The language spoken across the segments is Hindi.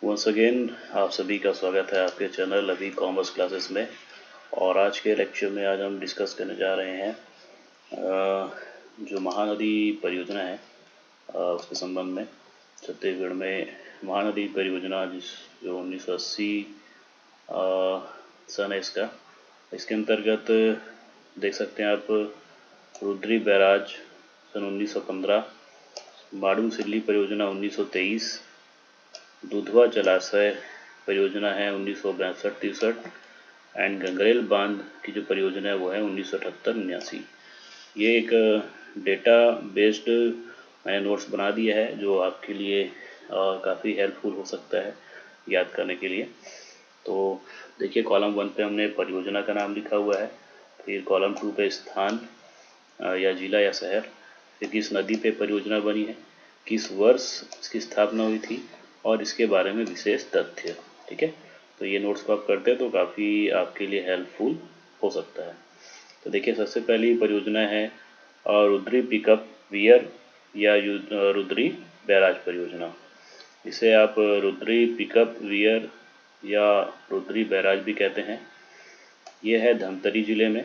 वंस अगेन आप सभी का स्वागत है आपके चैनल अभी कॉमर्स क्लासेस में। और आज के लेक्चर में आज हम डिस्कस करने जा रहे हैं जो महानदी परियोजना है उसके संबंध में। छत्तीसगढ़ में महानदी परियोजना जो 1980 सन है इसके अंतर्गत देख सकते हैं आप रुद्री बैराज सन 1915, माडूसिल्ली परियोजना 1923, दुधवा जलाशय परियोजना है 1962-63 एंड गंगरेल बांध की जो परियोजना है वो है 1978-79। ये एक डेटा बेस्ड मैंने नोट्स बना दिया है जो आपके लिए काफ़ी हेल्पफुल हो सकता है याद करने के लिए। तो देखिए कॉलम 1 पे हमने परियोजना का नाम लिखा हुआ है, फिर कॉलम 2 पे स्थान या जिला या शहर, फिर किस नदी पे परियोजना बनी है, किस वर्ष इसकी स्थापना हुई थी और इसके बारे में विशेष तथ्य। ठीक है, तो ये नोट्स को आप करते हैं तो काफ़ी आपके लिए हेल्पफुल हो सकता है। तो देखिए सबसे पहली परियोजना है रुद्री पिकअप वियर या रुद्री बैराज परियोजना। इसे आप रुद्री पिकअप वियर या रुद्री बैराज भी कहते हैं। ये है धमतरी जिले में।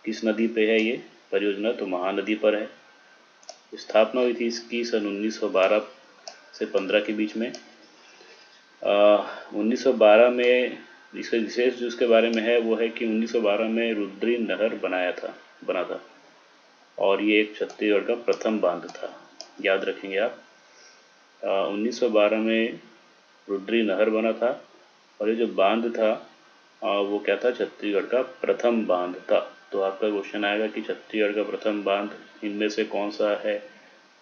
किस नदी पे है ये परियोजना? तो महानदी पर है। स्थापना हुई थी इसकी सन 1912 से 15 के बीच में। 1912 में इसका विशेष जो इसके बारे में है वो है कि 1912 में रुद्री नहर बना था और ये एक छत्तीसगढ़ का प्रथम बांध था, याद रखेंगे आप। 1912 में रुद्री नहर बना था और ये जो बांध था वो क्या था? छत्तीसगढ़ का प्रथम बांध था। तो आपका क्वेश्चन आएगा कि छत्तीसगढ़ का प्रथम बांध इनमें से कौन सा है?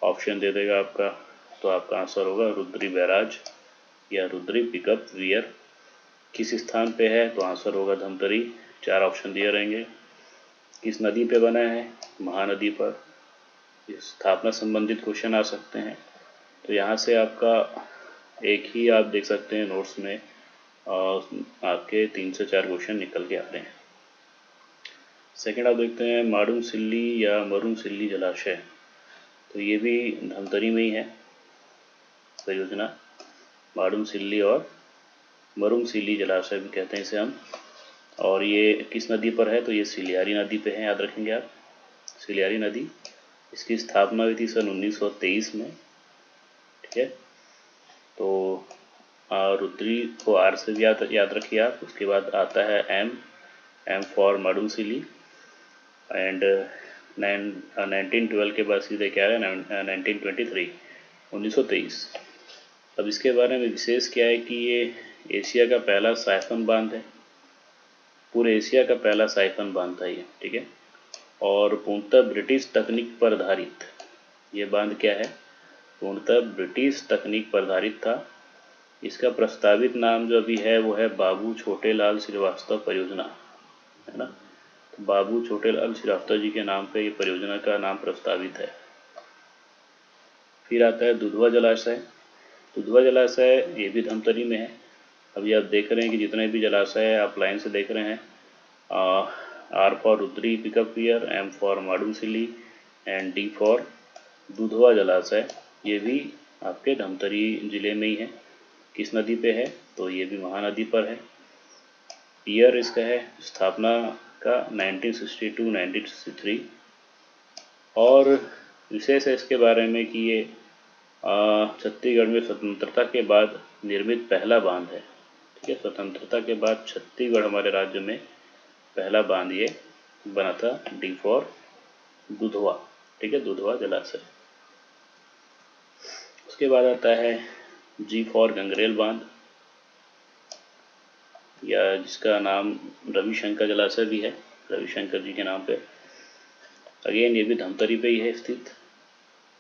ऑप्शन दे देगा आपका, तो आपका आंसर होगा रुद्री बैराज या रुद्री पिकअप वियर। किस स्थान पे है? तो आंसर होगा धमतरी। 4 ऑप्शन दिए रहेंगे। किस नदी पे बना है? महानदी पर। स्थापना संबंधित क्वेश्चन आ सकते हैं। तो यहाँ से आपका एक ही आप देख सकते हैं नोट्स में आपके 3 से 4 क्वेश्चन निकल के आ रहे हैं। सेकंड आप देखते हैं माडूसिल्ली या मरूनसिल्ली जलाशय। तो ये भी धमतरी में ही है परियोजना। माडूसिल्ली और मरूनसिल्ली जलाशय भी कहते हैं इसे हम। और ये किस नदी पर है? तो ये सिलियारी नदी पे है, याद रखेंगे आप, सिलियारी नदी। इसकी स्थापना हुई थी सन 1923 में। ठीक है, तो रुद्री को आर से भी याद रखिए आप। उसके बाद आता है एम फॉर माडूसिल्ली एंड 1912 के बाद सीधे क्या है 1923 1923। अब इसके बारे में विशेष क्या है कि ये एशिया का पहला साइफन बांध है। पूरे एशिया का पहला साइफन बांध था ये। ठीक है, और पूर्णतः ब्रिटिश तकनीक पर आधारित ये बांध क्या है? पूर्णतः ब्रिटिश तकनीक पर आधारित था। इसका प्रस्तावित नाम जो अभी है वो है बाबू छोटेलाल श्रीवास्तव परियोजना, है ना। तो बाबू छोटेलाल श्रीवास्तव जी के नाम पे ये परियोजना का नाम प्रस्तावित है। फिर आता है दुधवा जलाशय। दुधवा जलाशय ये भी धमतरी में है। अभी आप देख रहे हैं कि जितने भी जलाशय आप लाइन से देख रहे हैं, R for Rudri pickup weir, M for Madusilli and D for Dudhwa जलाशय, ये भी आपके धमतरी जिले में ही है। किस नदी पे है? तो ये भी महानदी पर है। ईयर इसका है स्थापना का 1962-1963। और विशेष है इसके बारे में कि ये छत्तीसगढ़ में स्वतंत्रता के बाद निर्मित पहला बांध है। ठीक है, स्वतंत्रता के बाद छत्तीसगढ़ हमारे राज्य में पहला बांध ये बना था, डी फॉर दुधवा। ठीक है, दुधवा जलाशय। उसके बाद आता है जी फॉर गंगरेल बांध, या जिसका नाम रविशंकर जलाशय भी है, रविशंकर जी के नाम पे। अगेन ये भी धमतरी पे ही है स्थित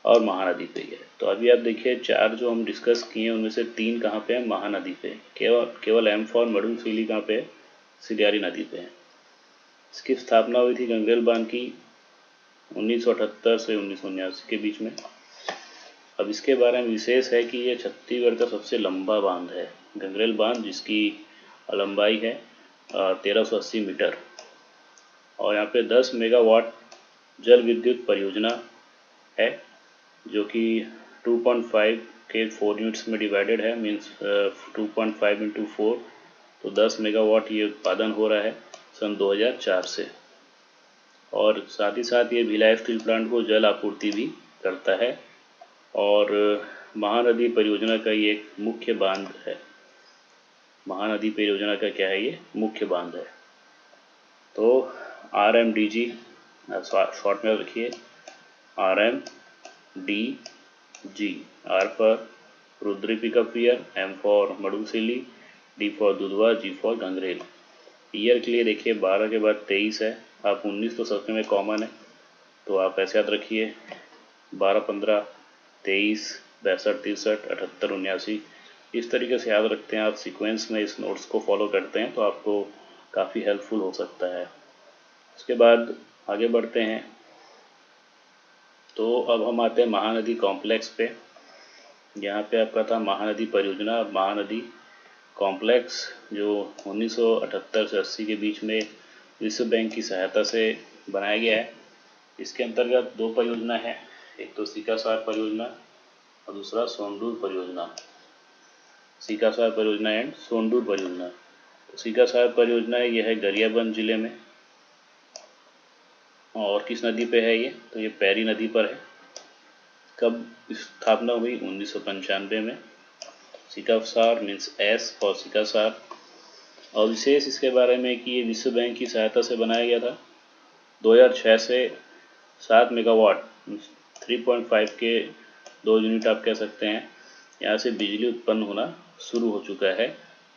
और महानदी पे ही है। तो अभी आप देखिए 4 जो हम डिस्कस किए उनमें से 3 कहाँ पे है? महानदी पे। केवल एम फॉर माडूसिल्ली कहाँ पे है? सिलियारी नदी पे है। इसकी स्थापना हुई थी गंगरेल बांध की 1978 से 1979 के बीच में। अब इसके बारे में विशेष है कि ये छत्तीसगढ़ का सबसे लंबा बांध है, गंगरेल बांध, जिसकी लंबाई है 1380 मीटर। और यहाँ पे 10 मेगावाट जल विद्युत परियोजना है जो कि 2.5 के 4 यूनिट्स में डिवाइडेड है, मीन्स 2.5 इंटू 4, तो 10 मेगावाट ये उत्पादन हो रहा है सन 2004 से। और साथ ही साथ ये भिलाई स्टील प्लांट को जल आपूर्ति भी करता है और महानदी परियोजना का ये एक मुख्य बांध है। महानदी परियोजना का क्या है, ये मुख्य बांध है। तो RMDG शॉर्ट में रखिए, RMDG, R for Rudri pickup weir, M for Madusili, D for Dudhwa, G for Gangrel. Weir के लिए देखिए 12 के बाद 23 है, आप 19 तो सबके में कॉमन है, तो आप ऐसे याद रखिए 12, 15, 23, 62, 63, 78, 79, इस तरीके से याद रखते हैं आप। सीक्वेंस में इस नोट्स को फॉलो करते हैं तो आपको काफ़ी हेल्पफुल हो सकता है। उसके बाद आगे बढ़ते हैं, तो अब हम आते हैं महानदी कॉम्प्लेक्स पे। यहाँ पे आपका था महानदी परियोजना। महानदी कॉम्प्लेक्स जो 1978 से 80 के बीच में विश्व बैंक की सहायता से बनाया गया है। इसके अंतर्गत 2 परियोजना है, एक तो सीकासार परियोजना और दूसरा सोंडूर परियोजना। सीकासार परियोजना एंड सोंडूर परियोजना। तो सीकासार परियोजना ये है गरियाबंद जिले में, और किस नदी पे है ये, तो ये पैरी नदी पर है। कब स्थापना हुई, 1995 में। सीकासार मीन्स S फॉर सीकासार। और विशेष इसके बारे में कि ये विश्व बैंक की सहायता से बनाया गया था। 2006 से 7 मेगावाट 3.5 के 2 यूनिट आप कह सकते हैं, यहाँ से बिजली उत्पन्न होना शुरू हो चुका है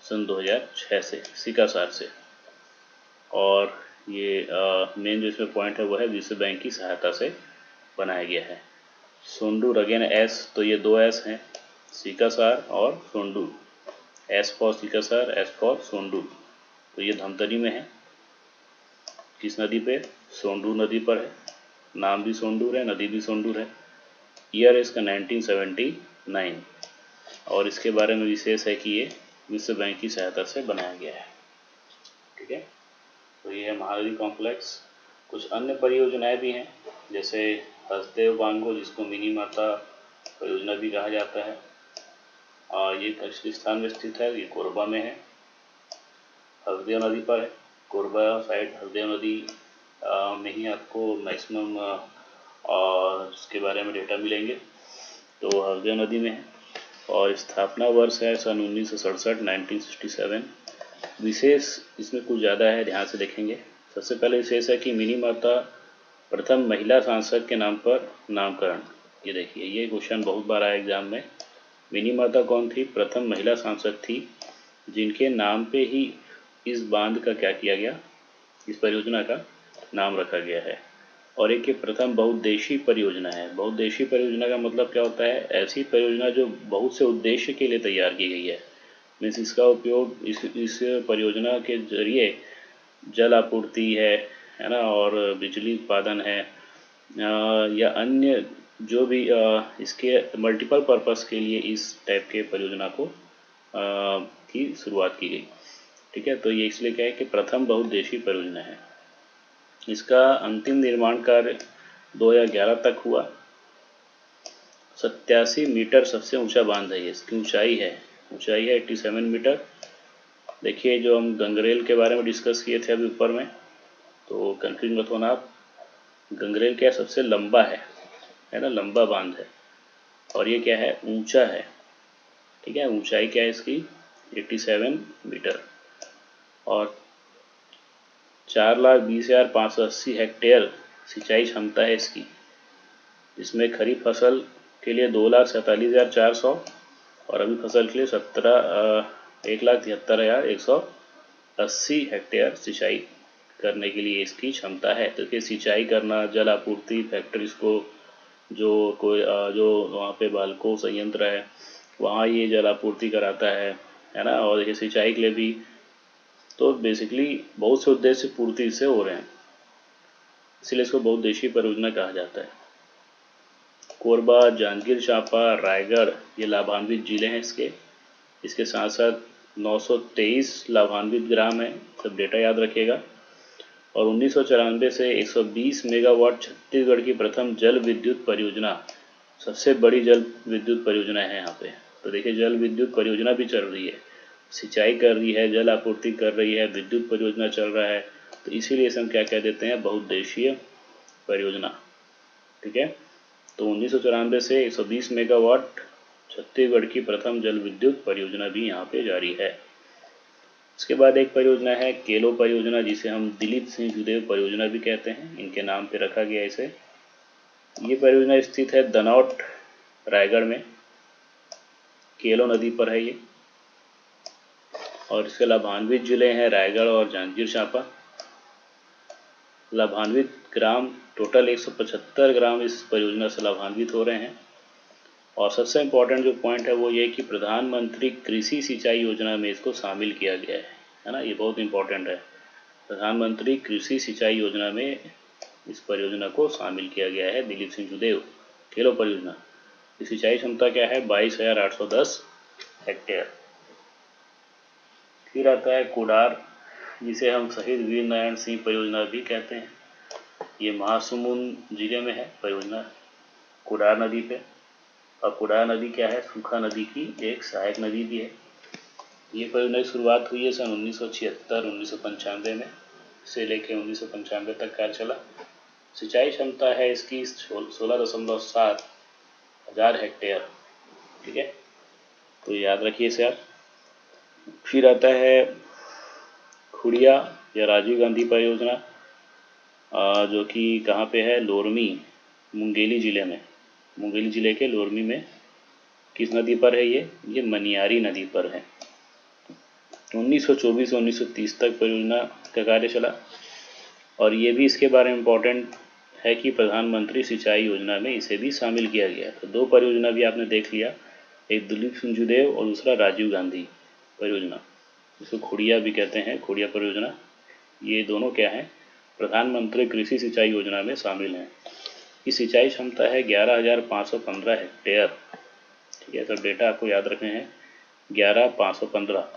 सन 2006 से सीकासार से। और ये मेन जो इसमें पॉइंट है वो है विश्व बैंक की सहायता से बनाया गया है। सोंडूर अगेन S, तो ये 2 S हैं, सीकासार और Sondur. S for Sikasar, S for Sondur. तो ये धमतरी में है, किस नदी पे, सोंडूर नदी पर है। नाम भी सोंडूर है, नदी भी सोंडूर है। ईयर इसका 1979, और इसके बारे में विशेष है कि ये विश्व बैंक की सहायता से बनाया गया है। ठीक है, तो ये है महानदी कॉम्प्लेक्स। कुछ अन्य परियोजनाएं भी हैं, जैसे हसदेव बांगो, जिसको मिनी माता परियोजना भी कहा जाता है, और ये किस स्थान में स्थित है, ये कोरबा में है, हसदेव नदी पर है। कोरबा साइड हसदेव नदी में ही आपको मैक्सिमम और इसके बारे में डेटा मिलेंगे। तो हसदेव नदी में है, और स्थापना वर्ष है सन 1967, 1967। विशेष इसमें कुछ ज़्यादा है, ध्यान से देखेंगे। सबसे पहले विशेष है कि मिनी माता प्रथम महिला सांसद के नाम पर नामकरण। ये देखिए, ये क्वेश्चन बहुत बार आया एग्जाम में। मिनी माता कौन थी, प्रथम महिला सांसद थी, जिनके नाम पे ही इस बांध का क्या किया गया, इस परियोजना का नाम रखा गया है। और एक ये प्रथम बहुउद्देशीय परियोजना है। बहुउद्देशीय परियोजना का मतलब क्या होता है, ऐसी परियोजना जो बहुत से उद्देश्य के लिए तैयार की गई है। मीन्स इसका उपयोग इस परियोजना के जरिए जल आपूर्ति है ना, और बिजली उत्पादन है, या अन्य जो भी इसके मल्टीपल पर्पस के लिए इस टाइप के परियोजना को की शुरुआत की गई। ठीक है, तो ये इसलिए क्या है कि प्रथम बहुउद्देशीय परियोजना है। इसका अंतिम निर्माण कार्य 2011 तक हुआ। 87 मीटर सबसे ऊंचा बांध है ये, इसकी ऊंचाई है 87 मीटर। देखिए, जो हम गंगरेल के बारे में डिस्कस किए थे अभी ऊपर में, तो कंफ्यूज मत होना आप, गंगरेल क्या सबसे लंबा है ना, लंबा बांध है, और ये क्या है, ऊंचा है। ठीक है, ऊंचाई क्या है इसकी, 87 मीटर, और 4,20,580 हेक्टेयर सिंचाई क्षमता है इसकी। इसमें खरीफ फसल के लिए 2,47,400, और अभी फसल के लिए 1,73,180 हेक्टेयर सिंचाई करने के लिए इसकी क्षमता है। तो ये सिंचाई करना, जल आपूर्ति, फैक्ट्रीज को जो वहाँ पे बाल्को संयंत्र है वहाँ ये जल आपूर्ति कराता है ना, और ये सिंचाई के लिए भी। तो बेसिकली बहुत से उद्देश्य पूर्ति इससे हो रहे हैं, इसलिए इसको बहुउद्देशीय परियोजना कहा जाता है। कोरबा, जांजगीर चांपा, रायगढ़ ये लाभान्वित जिले हैं इसके साथ साथ 923 लाभान्वित ग्राम हैं, सब डेटा याद रखिएगा। और 1994 से 120 मेगावाट छत्तीसगढ़ की प्रथम जल विद्युत परियोजना सबसे बड़ी जल विद्युत परियोजना है यहाँ पे। तो देखिए जल विद्युत परियोजना भी चल रही है, सिंचाई कर रही है, जल आपूर्ति कर रही है, विद्युत परियोजना चल रहा है, तो इसीलिए इसे हम क्या कह देते हैं, बहुउद्देशीय परियोजना। ठीक है। तो 1994 से 120 मेगावाट छत्तीसगढ़ की प्रथम जल विद्युत परियोजना भी यहाँ पे जारी है। इसके बाद एक परियोजना है केलो परियोजना, जिसे हम दिलीप सिंह जुदेव परियोजना भी कहते हैं, इनके नाम पे रखा गया इसे। ये परियोजना स्थित है दनौट रायगढ़ में, केलो नदी पर है ये, और इसके लाभान्वित जिले हैं रायगढ़ और जांजगीर चांपा। लाभान्वित ग्राम टोटल 175 ग्राम इस परियोजना से लाभान्वित हो रहे हैं। और सबसे इम्पोर्टेंट जो पॉइंट है वो ये कि प्रधानमंत्री कृषि सिंचाई योजना में इसको शामिल किया गया है ना, ये बहुत इम्पोर्टेंट है। प्रधानमंत्री कृषि सिंचाई योजना में इस परियोजना को शामिल किया गया है, दिलीप सिंह जुदेव केलो परियोजना। की सिंचाई क्षमता क्या है, 22,810 हेक्टेयर। फिर आता है कुडार, जिसे हम शहीद वीर नारायण सिंह परियोजना भी कहते हैं। ये महासमुंद जिले में है परियोजना, कुडार नदी पे। और कुडार नदी क्या है, सूखा नदी की एक सहायक नदी भी है। ये परियोजना की शुरुआत हुई है सन 1976-1995 में, से लेकर 1995 तक कार्य चला। सिंचाई क्षमता है इसकी 16.7 हजार हेक्टेयर। ठीक है, तो याद रखिए इसे आप। फिर आता है खुड़िया या राजीव गांधी परियोजना, जो कि कहाँ पे है, लोरमी, मुंगेली जिले में, मुंगेली जिले के लोरमी में। किस नदी पर है ये मनियारी नदी पर है। 1924 से 1930 तक परियोजना का कार्य चला। और ये भी इसके बारे में इम्पोर्टेंट है कि प्रधानमंत्री सिंचाई योजना में इसे भी शामिल किया गया। तो दो परियोजना भी आपने देख लिया, एक दिलीप सिंह जुदेव और दूसरा राजीव गांधी परियोजना, इसको खुड़िया भी कहते हैं, खुड़िया परियोजना। ये दोनों क्या है, प्रधानमंत्री कृषि सिंचाई योजना में शामिल हैं। की सिंचाई क्षमता है 11,515 हेक्टेयर। ठीक है, तो डेटा आपको याद रखने हैं, 11,515।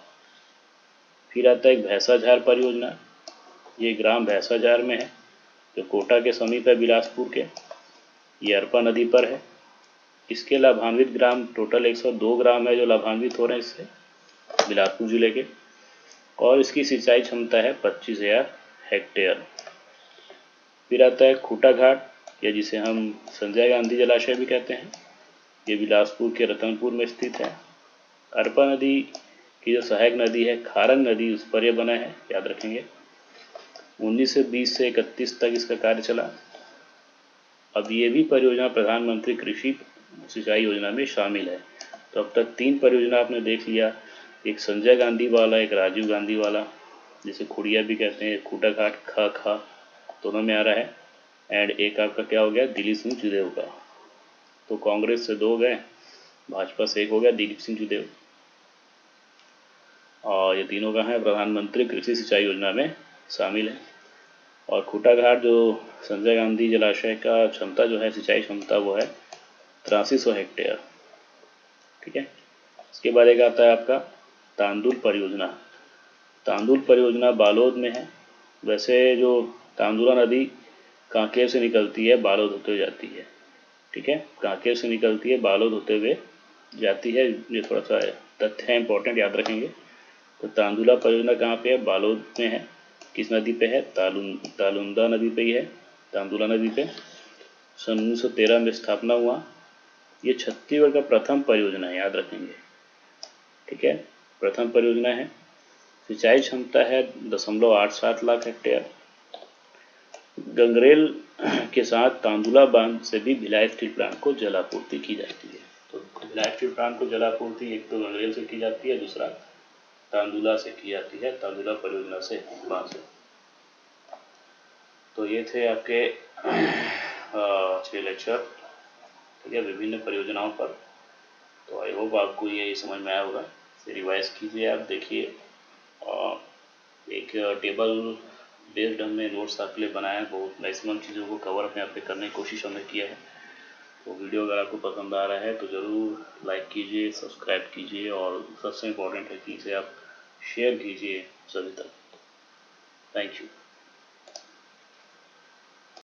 फिर आता है एक भैंसाझार परियोजना, ये ग्राम भैंसाझार में है, जो कोटा के समीप है, बिलासपुर के। ये अरपा नदी पर है। इसके लाभान्वित ग्राम टोटल 102 ग्राम है जो लाभान्वित हो रहे हैं इससे, बिलासपुर जिले के। और इसकी सिंचाई क्षमता है 25,000 हेक्टेयर। फिर आता है खूटा घाट, या जिसे हम संजय गांधी जलाशय भी कहते हैं, ये बिलासपुर के रतनपुर में स्थित है। अरपा नदी की जो सहायक नदी है खारन नदी, उस पर यह बना है, याद रखेंगे। 1920 से 31 तक इसका कार्य चला। अब ये भी परियोजना प्रधानमंत्री कृषि सिंचाई योजना में शामिल है। तो अब तक 3 परियोजना आपने देख लिया, एक संजय गांधी वाला, एक राजीव गांधी वाला, जिसे खुड़िया भी कहते हैं, खूटा घाट खा दोनों में आ रहा है। एंड एक आपका क्या हो गया, दिलीप सिंह जुदेव का। तो कांग्रेस से 2 गए, भाजपा से 1 हो गया, दिलीप सिंह जुदेव। और ये तीनों का है प्रधानमंत्री कृषि सिंचाई योजना में शामिल है। और खूटा घाट जो संजय गांधी जलाशय का क्षमता जो है, सिंचाई क्षमता, वो है 8300 हेक्टेयर। ठीक है। इसके बाद एक आता है आपका तांदुल परियोजना। तांदुल परियोजना बालोद में है। वैसे जो तांदुला नदी कांकेर से निकलती है, बालोद होते हुए जाती है। ठीक है, कांकेर से निकलती है, बालोद होते हुए जाती है। ये थोड़ा सा तथ्य है इंपॉर्टेंट, याद रखेंगे। तो तांदुला परियोजना कहाँ पे है, बालोद में है। किस नदी पे है, तालुंदा नदी पे ही है, तांदुला नदी पे। सन 1913 में स्थापना हुआ। ये छत्तीसगढ़ का प्रथम परियोजना है, याद रखेंगे। ठीक है, प्रथम परियोजना है। सिंचाई क्षमता है 0.87 लाख हेक्टेयर। गंगरेल के साथ तांदुला बांध से भी भिलाई स्टील प्लांट को जलापूर्ति की जाती है। तो भिलाई स्टील प्लांट को जलापूर्ति एक तो गंगरेल से की जाती है, दूसरा तांदुला से की जाती है, तांदुला परियोजना से, बांध से। तो ये थे आपके 6 लेक्चर, ठीक है, विभिन्न परियोजनाओं पर। तो आई होप आपको ये समझ में आया होगा। इसे रिवाइज कीजिए, आप देखिए। और एक टेबल बेस्ड हमने नोट्स आपके लिए बनाया है, बहुत मैक्सिमम चीज़ों को कवर अपने आप पे करने की कोशिश हमने किया है। तो वीडियो अगर आपको पसंद आ रहा है तो ज़रूर लाइक कीजिए, सब्सक्राइब कीजिए, और सबसे इम्पोर्टेंट है कि इसे आप शेयर कीजिए सभी तक। Thank you.